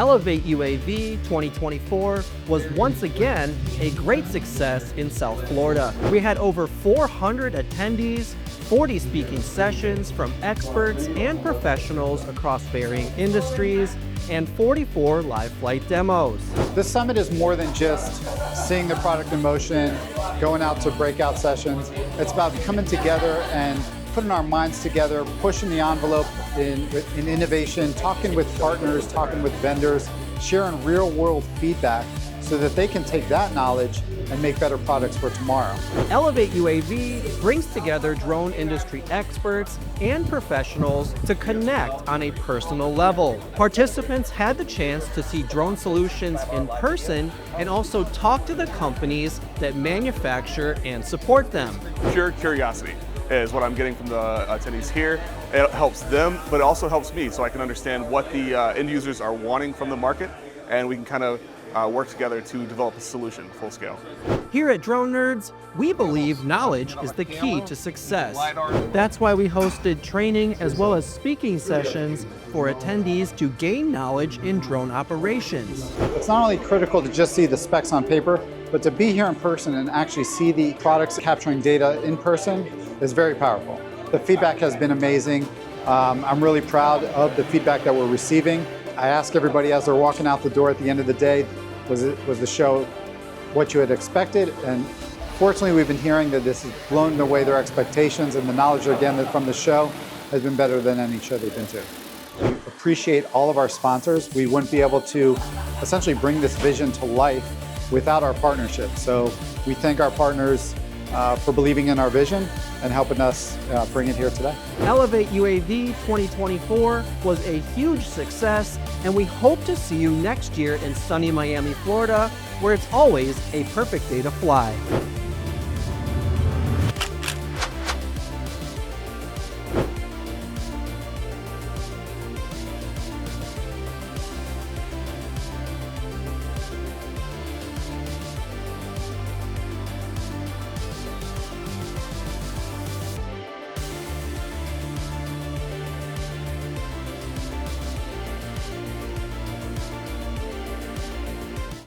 Elevate UAV 2024 was once again a great success in South Florida. We had over 400 attendees, 40 speaking sessions from experts and professionals across varying industries, and 44 live flight demos. This summit is more than just seeing the product in motion, going out to breakout sessions. It's about coming together and putting our minds together, pushing the envelope in innovation, talking with partners, talking with vendors, sharing real world feedback so that they can take that knowledge and make better products for tomorrow. Elevate UAV brings together drone industry experts and professionals to connect on a personal level. Participants had the chance to see drone solutions in person and also talk to the companies that manufacture and support them. Pure curiosity is what I'm getting from the attendees here. It helps them, but it also helps me so I can understand what the end users are wanting from the market, and we can kind of work together to develop a solution full scale. Here at Drone Nerds, we believe knowledge is the key to success. That's why we hosted training as well as speaking sessions for attendees to gain knowledge in drone operations. It's not only critical to just see the specs on paper, but to be here in person and actually see the products capturing data in person is very powerful. The feedback has been amazing. I'm really proud of the feedback that we're receiving. I ask everybody as they're walking out the door at the end of the day, was the show what you had expected? And fortunately, we've been hearing that this has blown away their expectations, and the knowledge again from the show has been better than any show they've been to. We appreciate all of our sponsors. We wouldn't be able to essentially bring this vision to life without our partnership. So we thank our partners for believing in our vision and helping us bring it here today. Elevate UAV 2024 was a huge success, and we hope to see you next year in sunny Miami, Florida, where it's always a perfect day to fly.